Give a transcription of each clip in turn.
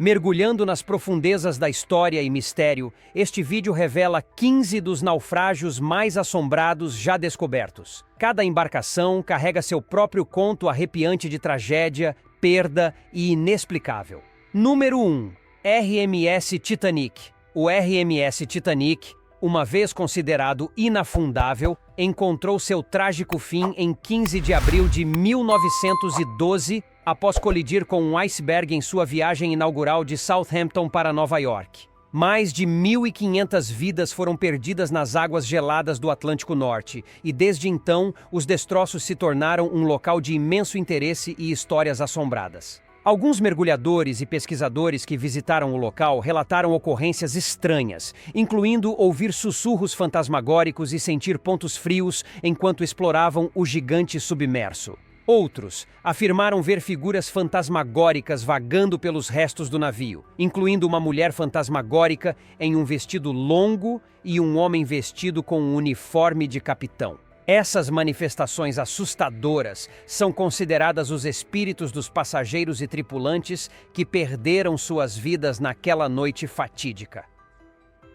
Mergulhando nas profundezas da história e mistério, este vídeo revela 15 dos naufrágios mais assombrados já descobertos. Cada embarcação carrega seu próprio conto arrepiante de tragédia, perda e inexplicável. Número 1. RMS Titanic. O RMS Titanic, uma vez considerado inafundável, encontrou seu trágico fim em 15 de abril de 1912, após colidir com um iceberg em sua viagem inaugural de Southampton para Nova York. Mais de 1.500 vidas foram perdidas nas águas geladas do Atlântico Norte, e desde então os destroços se tornaram um local de imenso interesse e histórias assombradas. Alguns mergulhadores e pesquisadores que visitaram o local relataram ocorrências estranhas, incluindo ouvir sussurros fantasmagóricos e sentir pontos frios enquanto exploravam o gigante submerso. Outros afirmaram ver figuras fantasmagóricas vagando pelos restos do navio, incluindo uma mulher fantasmagórica em um vestido longo e um homem vestido com um uniforme de capitão. Essas manifestações assustadoras são consideradas os espíritos dos passageiros e tripulantes que perderam suas vidas naquela noite fatídica.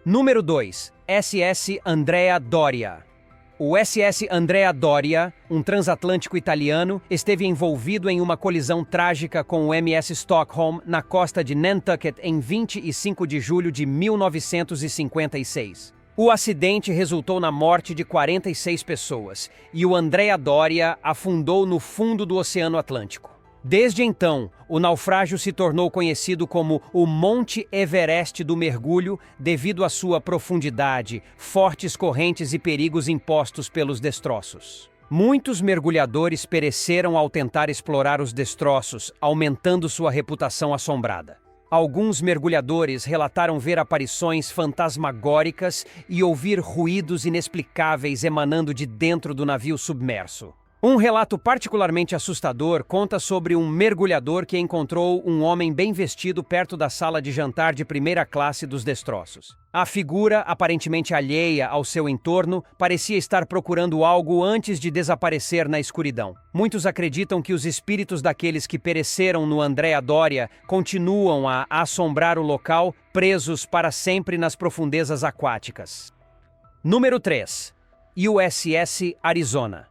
Número 2. SS Andrea Doria. O SS Andrea Doria, um transatlântico italiano, esteve envolvido em uma colisão trágica com o MS Stockholm na costa de Nantucket em 25 de julho de 1956. O acidente resultou na morte de 46 pessoas e o Andrea Doria afundou no fundo do Oceano Atlântico. Desde então, o naufrágio se tornou conhecido como o Monte Everest do mergulho devido à sua profundidade, fortes correntes e perigos impostos pelos destroços. Muitos mergulhadores pereceram ao tentar explorar os destroços, aumentando sua reputação assombrada. Alguns mergulhadores relataram ver aparições fantasmagóricas e ouvir ruídos inexplicáveis emanando de dentro do navio submerso. Um relato particularmente assustador conta sobre um mergulhador que encontrou um homem bem vestido perto da sala de jantar de primeira classe dos destroços. A figura, aparentemente alheia ao seu entorno, parecia estar procurando algo antes de desaparecer na escuridão. Muitos acreditam que os espíritos daqueles que pereceram no Andrea Doria continuam a assombrar o local, presos para sempre nas profundezas aquáticas. Número 3. USS Arizona.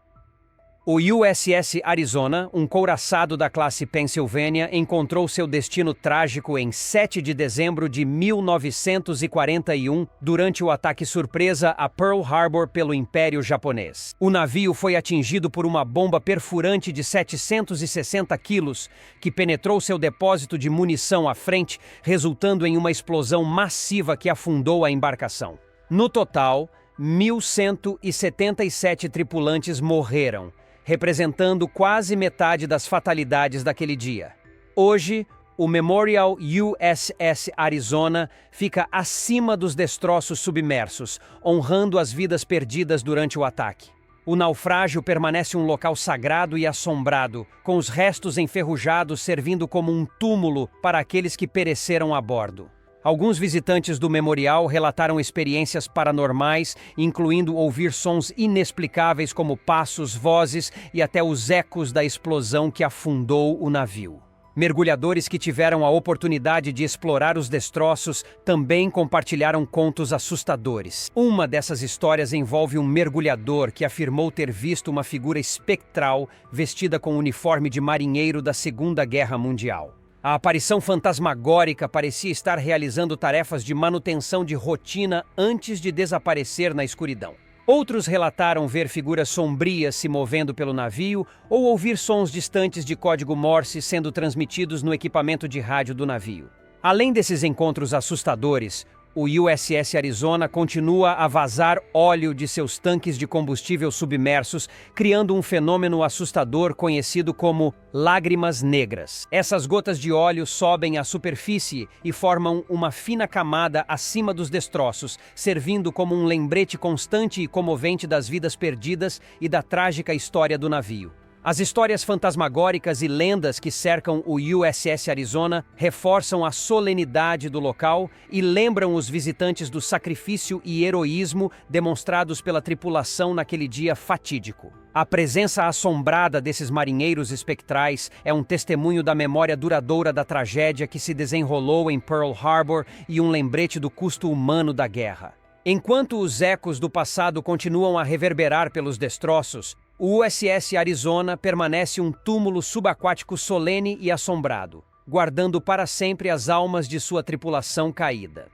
O USS Arizona, um couraçado da classe Pennsylvania, encontrou seu destino trágico em 7 de dezembro de 1941, durante o ataque surpresa a Pearl Harbor pelo Império Japonês. O navio foi atingido por uma bomba perfurante de 760 quilos, que penetrou seu depósito de munição à frente, resultando em uma explosão massiva que afundou a embarcação. No total, 1.177 tripulantes morreram, representando quase metade das fatalidades daquele dia. Hoje, o Memorial USS Arizona fica acima dos destroços submersos, honrando as vidas perdidas durante o ataque. O naufrágio permanece um local sagrado e assombrado, com os restos enferrujados servindo como um túmulo para aqueles que pereceram a bordo. Alguns visitantes do memorial relataram experiências paranormais, incluindo ouvir sons inexplicáveis como passos, vozes e até os ecos da explosão que afundou o navio. Mergulhadores que tiveram a oportunidade de explorar os destroços também compartilharam contos assustadores. Uma dessas histórias envolve um mergulhador que afirmou ter visto uma figura espectral vestida com um uniforme de marinheiro da Segunda Guerra Mundial. A aparição fantasmagórica parecia estar realizando tarefas de manutenção de rotina antes de desaparecer na escuridão. Outros relataram ver figuras sombrias se movendo pelo navio ou ouvir sons distantes de código Morse sendo transmitidos no equipamento de rádio do navio. Além desses encontros assustadores, o USS Arizona continua a vazar óleo de seus tanques de combustível submersos, criando um fenômeno assustador conhecido como lágrimas negras. Essas gotas de óleo sobem à superfície e formam uma fina camada acima dos destroços, servindo como um lembrete constante e comovente das vidas perdidas e da trágica história do navio. As histórias fantasmagóricas e lendas que cercam o USS Arizona reforçam a solenidade do local e lembram os visitantes do sacrifício e heroísmo demonstrados pela tripulação naquele dia fatídico. A presença assombrada desses marinheiros espectrais é um testemunho da memória duradoura da tragédia que se desenrolou em Pearl Harbor e um lembrete do custo humano da guerra. Enquanto os ecos do passado continuam a reverberar pelos destroços, o USS Arizona permanece um túmulo subaquático solene e assombrado, guardando para sempre as almas de sua tripulação caída.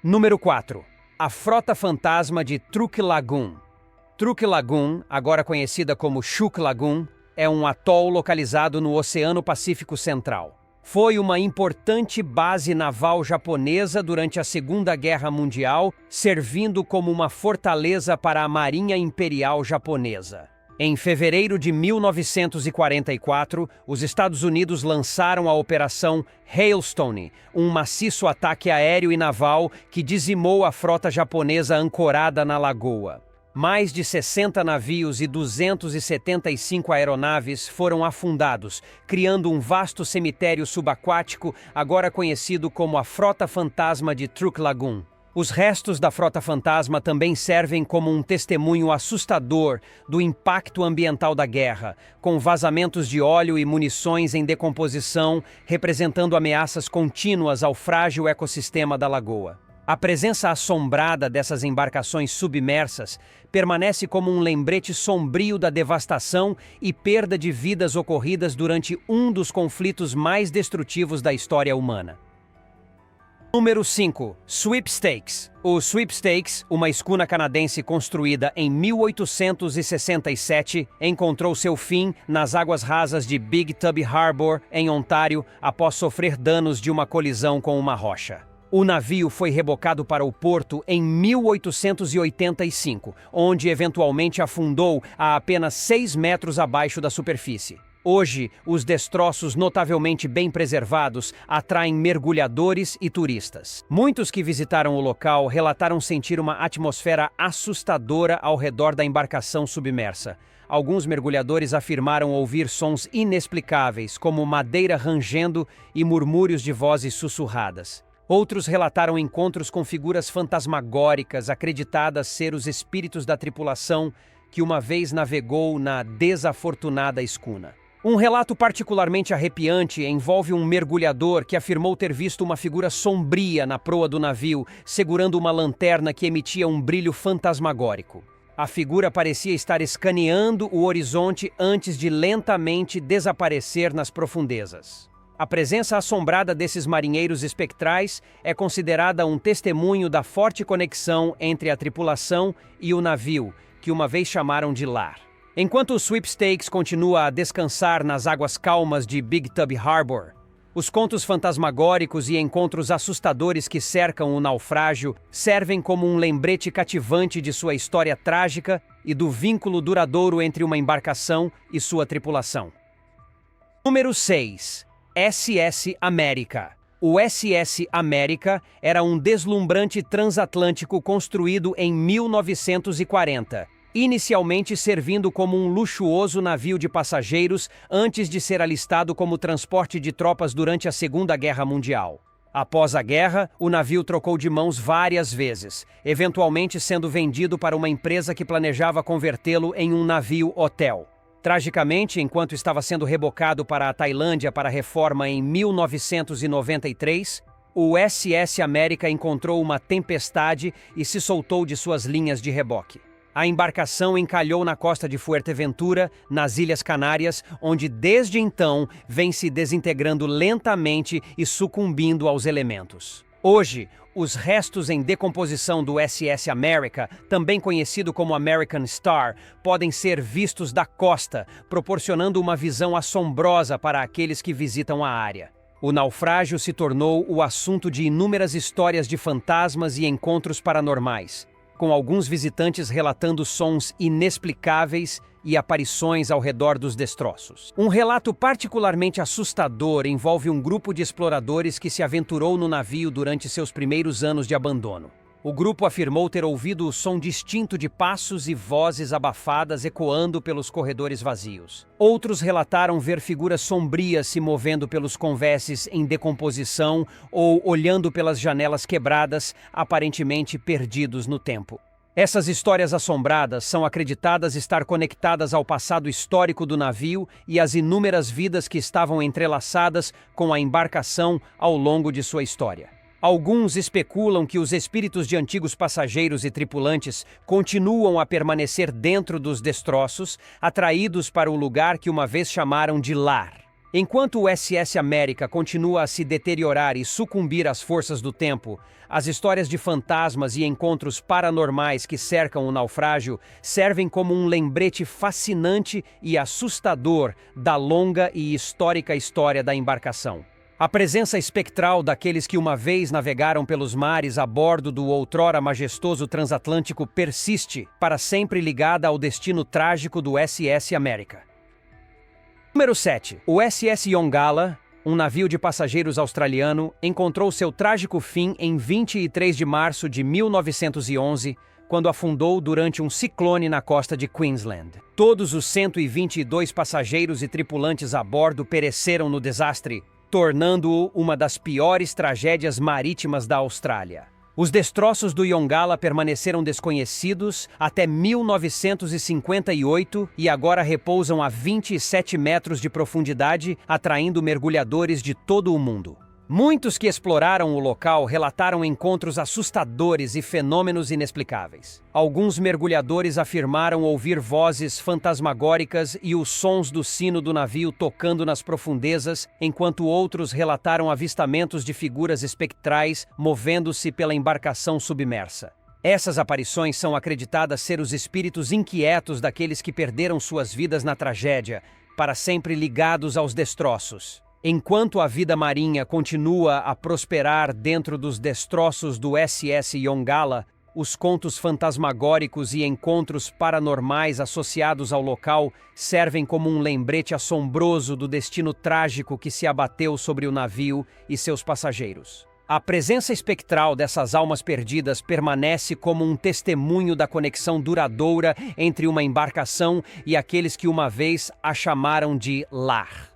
Número 4. A Frota Fantasma de Truk Lagoon. Truk Lagoon, agora conhecida como Chuuk Lagoon, é um atol localizado no Oceano Pacífico Central. Foi uma importante base naval japonesa durante a Segunda Guerra Mundial, servindo como uma fortaleza para a Marinha Imperial Japonesa. Em fevereiro de 1944, os Estados Unidos lançaram a Operação Hailstone, um maciço ataque aéreo e naval que dizimou a frota japonesa ancorada na lagoa. Mais de 60 navios e 275 aeronaves foram afundados, criando um vasto cemitério subaquático, agora conhecido como a Frota Fantasma de Truk Lagoon. Os restos da Frota Fantasma também servem como um testemunho assustador do impacto ambiental da guerra, com vazamentos de óleo e munições em decomposição, representando ameaças contínuas ao frágil ecossistema da lagoa. A presença assombrada dessas embarcações submersas permanece como um lembrete sombrio da devastação e perda de vidas ocorridas durante um dos conflitos mais destrutivos da história humana. Número 5. Sweepstakes. O Sweepstakes, uma escuna canadense construída em 1867, encontrou seu fim nas águas rasas de Big Tub Harbor, em Ontário, após sofrer danos de uma colisão com uma rocha. O navio foi rebocado para o porto em 1885, onde eventualmente afundou a apenas 6 metros abaixo da superfície. Hoje, os destroços notavelmente bem preservados atraem mergulhadores e turistas. Muitos que visitaram o local relataram sentir uma atmosfera assustadora ao redor da embarcação submersa. Alguns mergulhadores afirmaram ouvir sons inexplicáveis, como madeira rangendo e murmúrios de vozes sussurradas. Outros relataram encontros com figuras fantasmagóricas acreditadas ser os espíritos da tripulação que uma vez navegou na desafortunada escuna. Um relato particularmente arrepiante envolve um mergulhador que afirmou ter visto uma figura sombria na proa do navio, segurando uma lanterna que emitia um brilho fantasmagórico. A figura parecia estar escaneando o horizonte antes de lentamente desaparecer nas profundezas. A presença assombrada desses marinheiros espectrais é considerada um testemunho da forte conexão entre a tripulação e o navio, que uma vez chamaram de lar. Enquanto o Sweepstakes continua a descansar nas águas calmas de Big Tub Harbor, os contos fantasmagóricos e encontros assustadores que cercam o naufrágio servem como um lembrete cativante de sua história trágica e do vínculo duradouro entre uma embarcação e sua tripulação. Número 6. SS América. O SS América era um deslumbrante transatlântico construído em 1940, inicialmente servindo como um luxuoso navio de passageiros antes de ser alistado como transporte de tropas durante a Segunda Guerra Mundial. Após a guerra, o navio trocou de mãos várias vezes, eventualmente sendo vendido para uma empresa que planejava convertê-lo em um navio-hotel. Tragicamente, enquanto estava sendo rebocado para a Tailândia para reforma em 1993, o SS América encontrou uma tempestade e se soltou de suas linhas de reboque. A embarcação encalhou na costa de Fuerteventura, nas Ilhas Canárias, onde desde então vem se desintegrando lentamente e sucumbindo aos elementos. Hoje, os restos em decomposição do SS América, também conhecido como American Star, podem ser vistos da costa, proporcionando uma visão assombrosa para aqueles que visitam a área. O naufrágio se tornou o assunto de inúmeras histórias de fantasmas e encontros paranormais, com alguns visitantes relatando sons inexplicáveis e aparições ao redor dos destroços. Um relato particularmente assustador envolve um grupo de exploradores que se aventurou no navio durante seus primeiros anos de abandono. O grupo afirmou ter ouvido o som distinto de passos e vozes abafadas ecoando pelos corredores vazios. Outros relataram ver figuras sombrias se movendo pelos conveses em decomposição ou olhando pelas janelas quebradas, aparentemente perdidos no tempo. Essas histórias assombradas são acreditadas estar conectadas ao passado histórico do navio e às inúmeras vidas que estavam entrelaçadas com a embarcação ao longo de sua história. Alguns especulam que os espíritos de antigos passageiros e tripulantes continuam a permanecer dentro dos destroços, atraídos para o lugar que uma vez chamaram de lar. Enquanto o SS América continua a se deteriorar e sucumbir às forças do tempo, as histórias de fantasmas e encontros paranormais que cercam o naufrágio servem como um lembrete fascinante e assustador da longa e histórica história da embarcação. A presença espectral daqueles que uma vez navegaram pelos mares a bordo do outrora majestoso transatlântico persiste, para sempre ligada ao destino trágico do SS América. Número 7. O SS Yongala, um navio de passageiros australiano, encontrou seu trágico fim em 23 de março de 1911, quando afundou durante um ciclone na costa de Queensland. Todos os 122 passageiros e tripulantes a bordo pereceram no desastre, tornando-o uma das piores tragédias marítimas da Austrália. Os destroços do Yongala permaneceram desconhecidos até 1958 e agora repousam a 27 metros de profundidade, atraindo mergulhadores de todo o mundo. Muitos que exploraram o local relataram encontros assustadores e fenômenos inexplicáveis. Alguns mergulhadores afirmaram ouvir vozes fantasmagóricas e os sons do sino do navio tocando nas profundezas, enquanto outros relataram avistamentos de figuras espectrais movendo-se pela embarcação submersa. Essas aparições são acreditadas ser os espíritos inquietos daqueles que perderam suas vidas na tragédia, para sempre ligados aos destroços. Enquanto a vida marinha continua a prosperar dentro dos destroços do SS Yongala, os contos fantasmagóricos e encontros paranormais associados ao local servem como um lembrete assombroso do destino trágico que se abateu sobre o navio e seus passageiros. A presença espectral dessas almas perdidas permanece como um testemunho da conexão duradoura entre uma embarcação e aqueles que uma vez a chamaram de lar.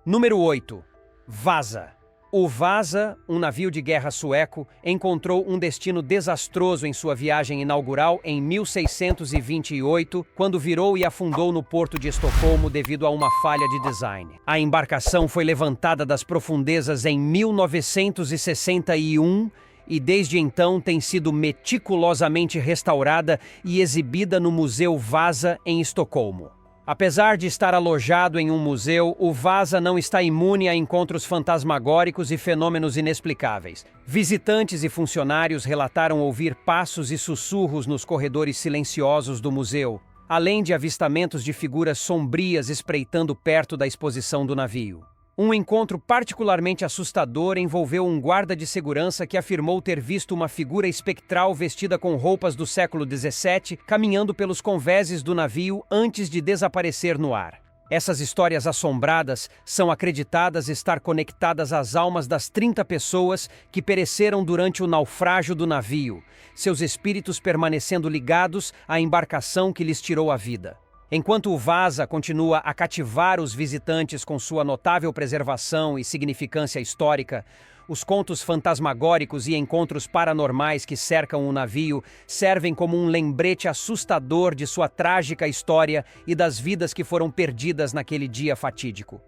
Número 8. Vasa. O Vasa, um navio de guerra sueco, encontrou um destino desastroso em sua viagem inaugural em 1628, quando virou e afundou no porto de Estocolmo devido a uma falha de design. A embarcação foi levantada das profundezas em 1961 e desde então tem sido meticulosamente restaurada e exibida no Museu Vasa em Estocolmo. Apesar de estar alojado em um museu, o Vasa não está imune a encontros fantasmagóricos e fenômenos inexplicáveis. Visitantes e funcionários relataram ouvir passos e sussurros nos corredores silenciosos do museu, além de avistamentos de figuras sombrias espreitando perto da exposição do navio. Um encontro particularmente assustador envolveu um guarda de segurança que afirmou ter visto uma figura espectral vestida com roupas do século XVII caminhando pelos conveses do navio antes de desaparecer no ar. Essas histórias assombradas são acreditadas estar conectadas às almas das 30 pessoas que pereceram durante o naufrágio do navio, seus espíritos permanecendo ligados à embarcação que lhes tirou a vida. Enquanto o Vasa continua a cativar os visitantes com sua notável preservação e significância histórica, os contos fantasmagóricos e encontros paranormais que cercam o navio servem como um lembrete assustador de sua trágica história e das vidas que foram perdidas naquele dia fatídico.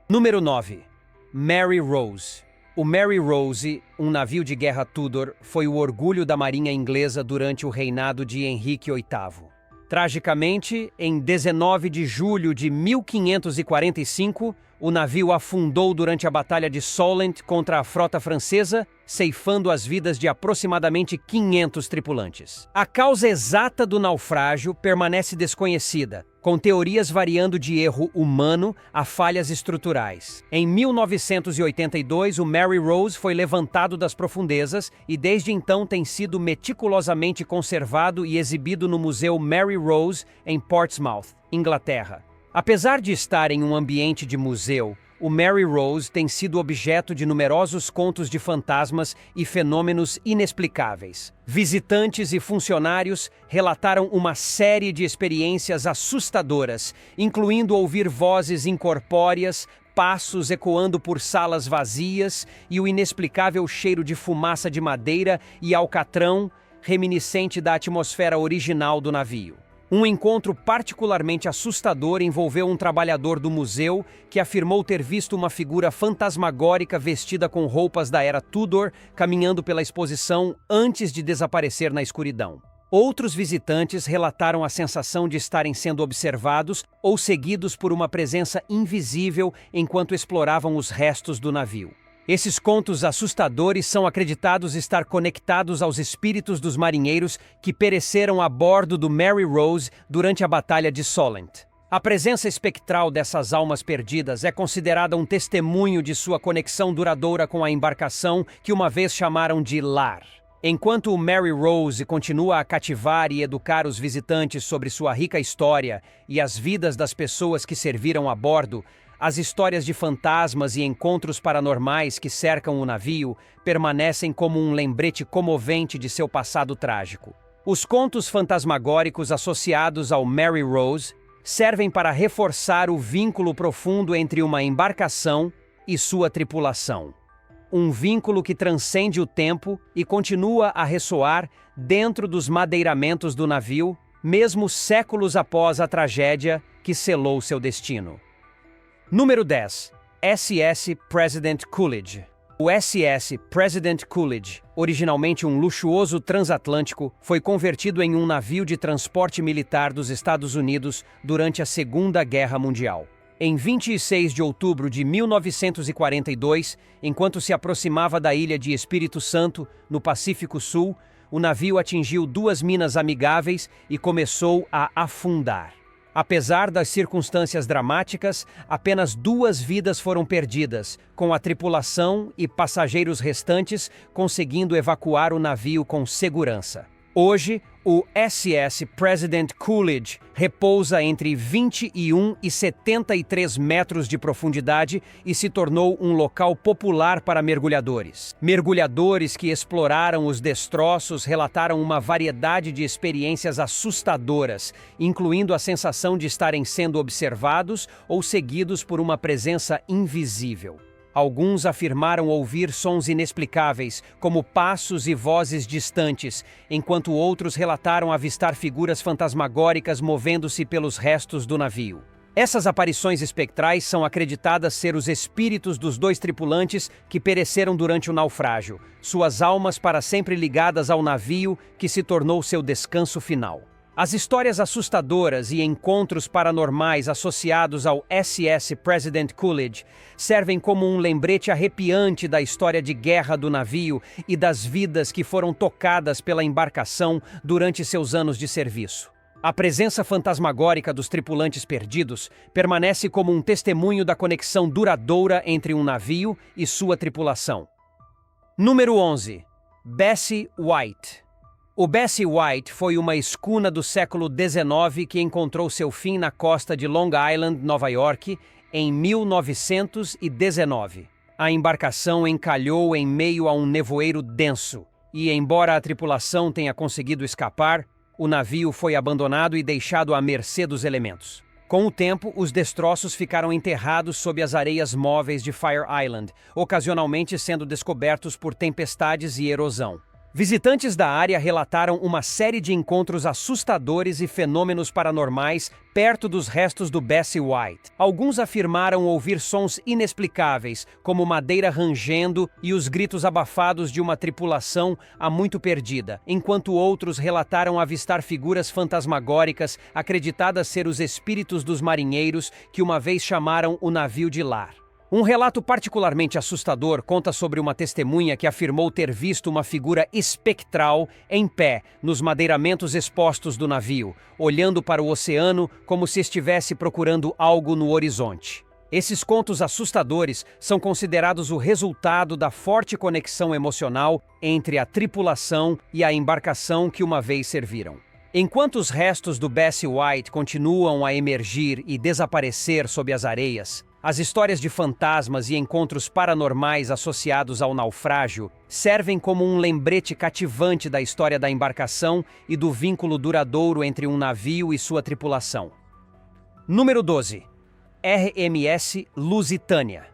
Número 9. Mary Rose. O Mary Rose, um navio de guerra Tudor, foi o orgulho da marinha inglesa durante o reinado de Henrique VIII. Tragicamente, em 19 de julho de 1545, o navio afundou durante a Batalha de Solent contra a frota francesa, ceifando as vidas de aproximadamente 500 tripulantes. A causa exata do naufrágio permanece desconhecida, com teorias variando de erro humano a falhas estruturais. Em 1982, o Mary Rose foi levantado das profundezas e desde então tem sido meticulosamente conservado e exibido no Museu Mary Rose, em Portsmouth, Inglaterra. Apesar de estar em um ambiente de museu, o Mary Rose tem sido objeto de numerosos contos de fantasmas e fenômenos inexplicáveis. Visitantes e funcionários relataram uma série de experiências assustadoras, incluindo ouvir vozes incorpóreas, passos ecoando por salas vazias e o inexplicável cheiro de fumaça de madeira e alcatrão, reminiscente da atmosfera original do navio. Um encontro particularmente assustador envolveu um trabalhador do museu que afirmou ter visto uma figura fantasmagórica vestida com roupas da era Tudor caminhando pela exposição antes de desaparecer na escuridão. Outros visitantes relataram a sensação de estarem sendo observados ou seguidos por uma presença invisível enquanto exploravam os restos do navio. Esses contos assustadores são acreditados estar conectados aos espíritos dos marinheiros que pereceram a bordo do Mary Rose durante a Batalha de Solent. A presença espectral dessas almas perdidas é considerada um testemunho de sua conexão duradoura com a embarcação que uma vez chamaram de lar. Enquanto o Mary Rose continua a cativar e educar os visitantes sobre sua rica história e as vidas das pessoas que serviram a bordo, as histórias de fantasmas e encontros paranormais que cercam o navio permanecem como um lembrete comovente de seu passado trágico. Os contos fantasmagóricos associados ao Mary Rose servem para reforçar o vínculo profundo entre uma embarcação e sua tripulação. Um vínculo que transcende o tempo e continua a ressoar dentro dos madeiramentos do navio, mesmo séculos após a tragédia que selou seu destino. Número 10. SS President Coolidge. O SS President Coolidge, originalmente um luxuoso transatlântico, foi convertido em um navio de transporte militar dos Estados Unidos durante a Segunda Guerra Mundial. Em 26 de outubro de 1942, enquanto se aproximava da ilha de Espírito Santo, no Pacífico Sul, o navio atingiu duas minas amigáveis e começou a afundar. Apesar das circunstâncias dramáticas, apenas 2 vidas foram perdidas, com a tripulação e passageiros restantes conseguindo evacuar o navio com segurança. Hoje, o SS President Coolidge repousa entre 21 e 73 metros de profundidade e se tornou um local popular para mergulhadores. Mergulhadores que exploraram os destroços relataram uma variedade de experiências assustadoras, incluindo a sensação de estarem sendo observados ou seguidos por uma presença invisível. Alguns afirmaram ouvir sons inexplicáveis, como passos e vozes distantes, enquanto outros relataram avistar figuras fantasmagóricas movendo-se pelos restos do navio. Essas aparições espectrais são acreditadas ser os espíritos dos 2 tripulantes que pereceram durante o naufrágio, suas almas para sempre ligadas ao navio que se tornou seu descanso final. As histórias assustadoras e encontros paranormais associados ao SS President Coolidge servem como um lembrete arrepiante da história de guerra do navio e das vidas que foram tocadas pela embarcação durante seus anos de serviço. A presença fantasmagórica dos tripulantes perdidos permanece como um testemunho da conexão duradoura entre um navio e sua tripulação. Número 11. Bessie White. O Bessie White foi uma escuna do século XIX que encontrou seu fim na costa de Long Island, Nova York, em 1919. A embarcação encalhou em meio a um nevoeiro denso e, embora a tripulação tenha conseguido escapar, o navio foi abandonado e deixado à mercê dos elementos. Com o tempo, os destroços ficaram enterrados sob as areias móveis de Fire Island, ocasionalmente sendo descobertos por tempestades e erosão. Visitantes da área relataram uma série de encontros assustadores e fenômenos paranormais perto dos restos do Bessie White. Alguns afirmaram ouvir sons inexplicáveis, como madeira rangendo e os gritos abafados de uma tripulação há muito perdida, enquanto outros relataram avistar figuras fantasmagóricas acreditadas ser os espíritos dos marinheiros que uma vez chamaram o navio de lar. Um relato particularmente assustador conta sobre uma testemunha que afirmou ter visto uma figura espectral em pé nos madeiramentos expostos do navio, olhando para o oceano como se estivesse procurando algo no horizonte. Esses contos assustadores são considerados o resultado da forte conexão emocional entre a tripulação e a embarcação que uma vez serviram. Enquanto os restos do Bessie White continuam a emergir e desaparecer sob as areias, As histórias de fantasmas e encontros paranormais associados ao naufrágio servem como um lembrete cativante da história da embarcação e do vínculo duradouro entre um navio e sua tripulação. Número 12. RMS Lusitânia.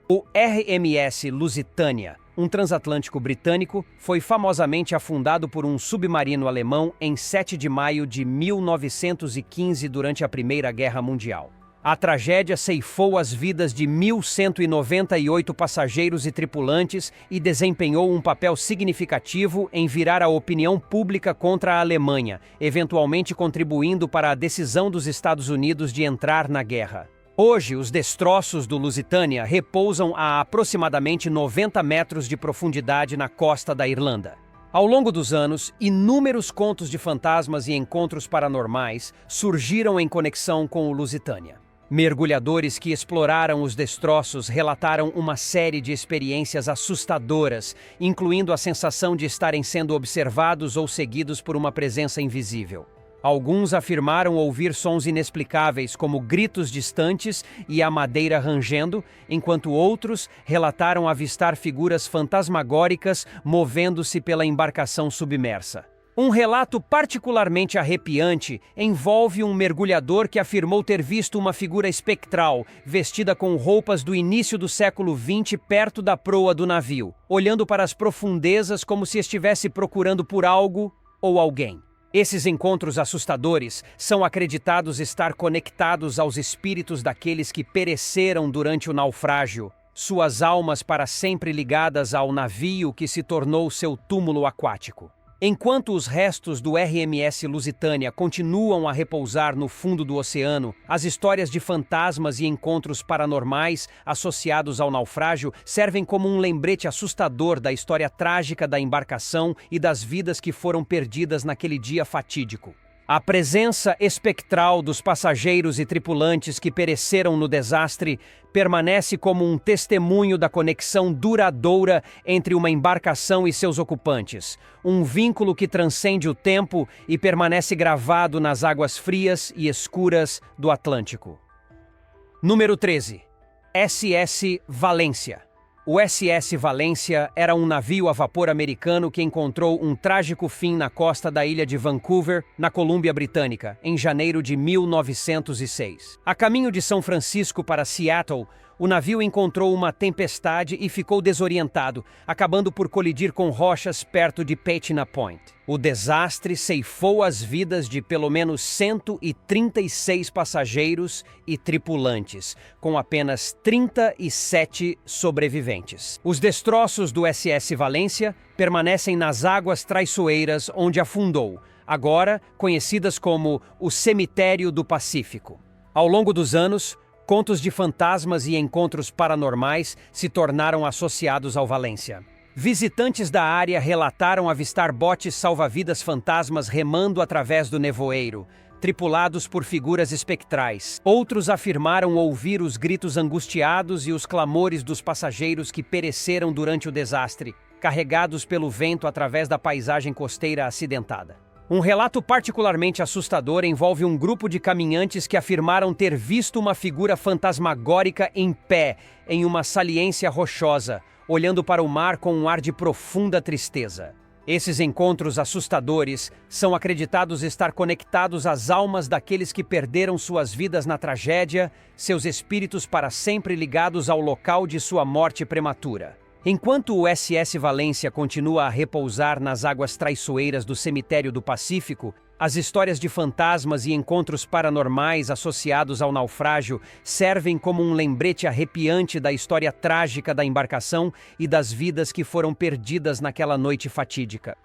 O RMS Lusitânia, um transatlântico britânico, foi famosamente afundado por um submarino alemão em 7 de maio de 1915 durante a Primeira Guerra Mundial. A tragédia ceifou as vidas de 1.198 passageiros e tripulantes e desempenhou um papel significativo em virar a opinião pública contra a Alemanha, eventualmente contribuindo para a decisão dos Estados Unidos de entrar na guerra. Hoje, os destroços do Lusitânia repousam a aproximadamente 90 metros de profundidade na costa da Irlanda. Ao longo dos anos, inúmeros contos de fantasmas e encontros paranormais surgiram em conexão com o Lusitânia. Mergulhadores que exploraram os destroços relataram uma série de experiências assustadoras, incluindo a sensação de estarem sendo observados ou seguidos por uma presença invisível. Alguns afirmaram ouvir sons inexplicáveis, como gritos distantes e a madeira rangendo, enquanto outros relataram avistar figuras fantasmagóricas movendo-se pela embarcação submersa. Um relato particularmente arrepiante envolve um mergulhador que afirmou ter visto uma figura espectral, vestida com roupas do início do século XX perto da proa do navio, olhando para as profundezas como se estivesse procurando por algo ou alguém. Esses encontros assustadores são acreditados estar conectados aos espíritos daqueles que pereceram durante o naufrágio, suas almas para sempre ligadas ao navio que se tornou seu túmulo aquático. Enquanto os restos do RMS Lusitânia continuam a repousar no fundo do oceano, as histórias de fantasmas e encontros paranormais associados ao naufrágio servem como um lembrete assustador da história trágica da embarcação e das vidas que foram perdidas naquele dia fatídico. A presença espectral dos passageiros e tripulantes que pereceram no desastre permanece como um testemunho da conexão duradoura entre uma embarcação e seus ocupantes, um vínculo que transcende o tempo e permanece gravado nas águas frias e escuras do Atlântico. Número 13. SS Valência. O SS Valência era um navio a vapor americano que encontrou um trágico fim na costa da ilha de Vancouver, na Colômbia Britânica, em janeiro de 1906. A caminho de São Francisco para Seattle, o navio encontrou uma tempestade e ficou desorientado, acabando por colidir com rochas perto de Patina Point. O desastre ceifou as vidas de pelo menos 136 passageiros e tripulantes, com apenas 37 sobreviventes. Os destroços do SS Valência permanecem nas águas traiçoeiras onde afundou, agora conhecidas como o Cemitério do Pacífico. Ao longo dos anos, contos de fantasmas e encontros paranormais se tornaram associados ao Valência. Visitantes da área relataram avistar botes salva-vidas fantasmas remando através do nevoeiro, tripulados por figuras espectrais. Outros afirmaram ouvir os gritos angustiados e os clamores dos passageiros que pereceram durante o desastre, carregados pelo vento através da paisagem costeira acidentada. Um relato particularmente assustador envolve um grupo de caminhantes que afirmaram ter visto uma figura fantasmagórica em pé em uma saliência rochosa, olhando para o mar com um ar de profunda tristeza. Esses encontros assustadores são acreditados estar conectados às almas daqueles que perderam suas vidas na tragédia, seus espíritos para sempre ligados ao local de sua morte prematura. Enquanto o SS Valência continua a repousar nas águas traiçoeiras do Cemitério do Pacífico, as histórias de fantasmas e encontros paranormais associados ao naufrágio servem como um lembrete arrepiante da história trágica da embarcação e das vidas que foram perdidas naquela noite fatídica.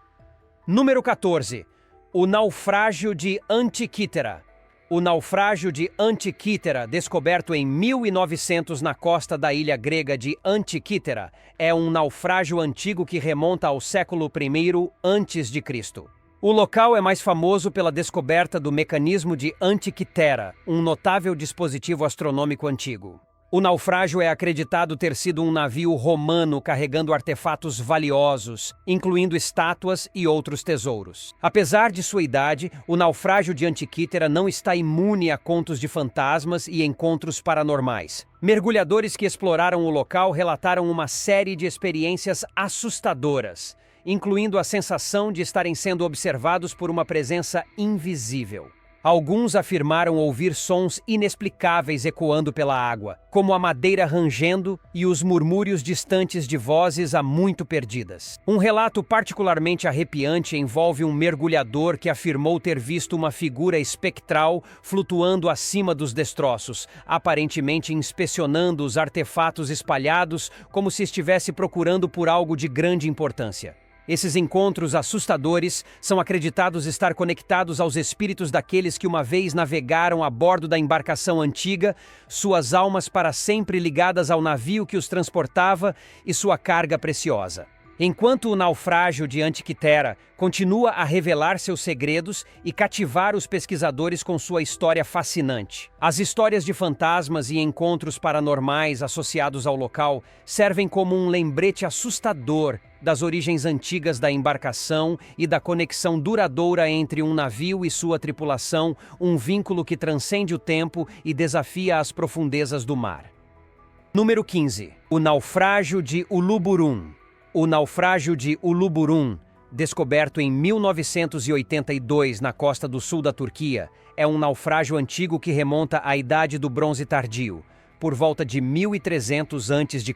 Número 14. O naufrágio de Antikythera. O naufrágio de Antikythera, descoberto em 1900 na costa da ilha grega de Antikythera, é um naufrágio antigo que remonta ao século I a.C. O local é mais famoso pela descoberta do mecanismo de Antikythera, um notável dispositivo astronômico antigo. O naufrágio é acreditado ter sido um navio romano carregando artefatos valiosos, incluindo estátuas e outros tesouros. Apesar de sua idade, o naufrágio de Antiquítera não está imune a contos de fantasmas e encontros paranormais. Mergulhadores que exploraram o local relataram uma série de experiências assustadoras, incluindo a sensação de estarem sendo observados por uma presença invisível. Alguns afirmaram ouvir sons inexplicáveis ecoando pela água, como a madeira rangendo e os murmúrios distantes de vozes há muito perdidas. Um relato particularmente arrepiante envolve um mergulhador que afirmou ter visto uma figura espectral flutuando acima dos destroços, aparentemente inspecionando os artefatos espalhados como se estivesse procurando por algo de grande importância. Esses encontros assustadores são acreditados estar conectados aos espíritos daqueles que uma vez navegaram a bordo da embarcação antiga, suas almas para sempre ligadas ao navio que os transportava e sua carga preciosa. Enquanto o naufrágio de Antiquitera continua a revelar seus segredos e cativar os pesquisadores com sua história fascinante. As histórias de fantasmas e encontros paranormais associados ao local servem como um lembrete assustador das origens antigas da embarcação e da conexão duradoura entre um navio e sua tripulação, um vínculo que transcende o tempo e desafia as profundezas do mar. Número 15. O naufrágio de Uluburun. O naufrágio de Uluburun, descoberto em 1982 na costa do sul da Turquia, é um naufrágio antigo que remonta à Idade do Bronze Tardio, por volta de 1300 a.C.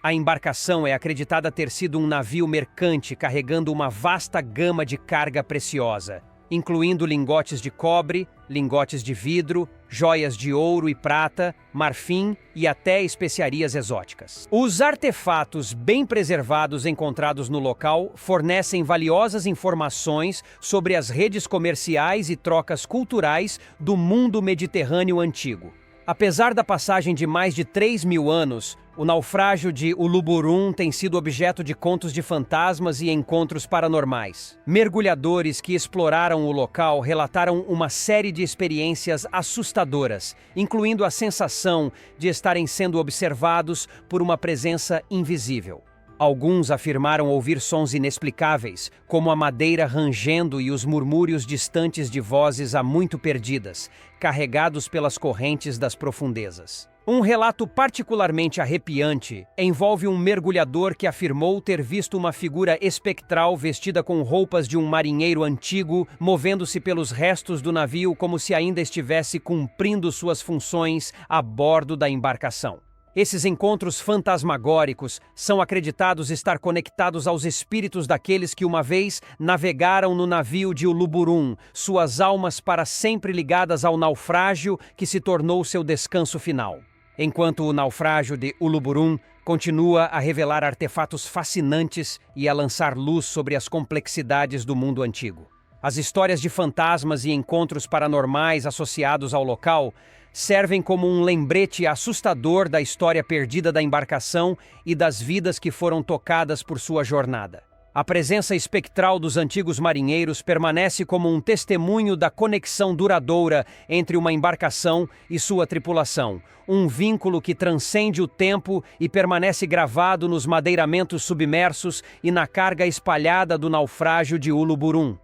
A embarcação é acreditada ter sido um navio mercante carregando uma vasta gama de carga preciosa, incluindo lingotes de cobre, lingotes de vidro, joias de ouro e prata, marfim e até especiarias exóticas. Os artefatos bem preservados encontrados no local fornecem valiosas informações sobre as redes comerciais e trocas culturais do mundo mediterrâneo antigo. Apesar da passagem de mais de 3.000 anos, o naufrágio de Uluburun tem sido objeto de contos de fantasmas e encontros paranormais. Mergulhadores que exploraram o local relataram uma série de experiências assustadoras, incluindo a sensação de estarem sendo observados por uma presença invisível. Alguns afirmaram ouvir sons inexplicáveis, como a madeira rangendo e os murmúrios distantes de vozes há muito perdidas, carregados pelas correntes das profundezas. Um relato particularmente arrepiante envolve um mergulhador que afirmou ter visto uma figura espectral vestida com roupas de um marinheiro antigo, movendo-se pelos restos do navio como se ainda estivesse cumprindo suas funções a bordo da embarcação. Esses encontros fantasmagóricos são acreditados estar conectados aos espíritos daqueles que uma vez navegaram no navio de Uluburun, suas almas para sempre ligadas ao naufrágio que se tornou seu descanso final. Enquanto o naufrágio de Uluburun continua a revelar artefatos fascinantes e a lançar luz sobre as complexidades do mundo antigo. As histórias de fantasmas e encontros paranormais associados ao local servem como um lembrete assustador da história perdida da embarcação e das vidas que foram tocadas por sua jornada. A presença espectral dos antigos marinheiros permanece como um testemunho da conexão duradoura entre uma embarcação e sua tripulação, um vínculo que transcende o tempo e permanece gravado nos madeiramentos submersos e na carga espalhada do naufrágio de Uluburun.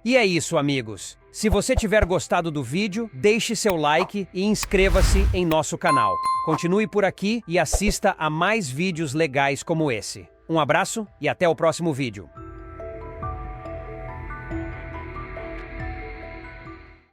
E é isso, amigos. Se você tiver gostado do vídeo, deixe seu like e inscreva-se em nosso canal. Continue por aqui e assista a mais vídeos legais como esse. Um abraço e até o próximo vídeo.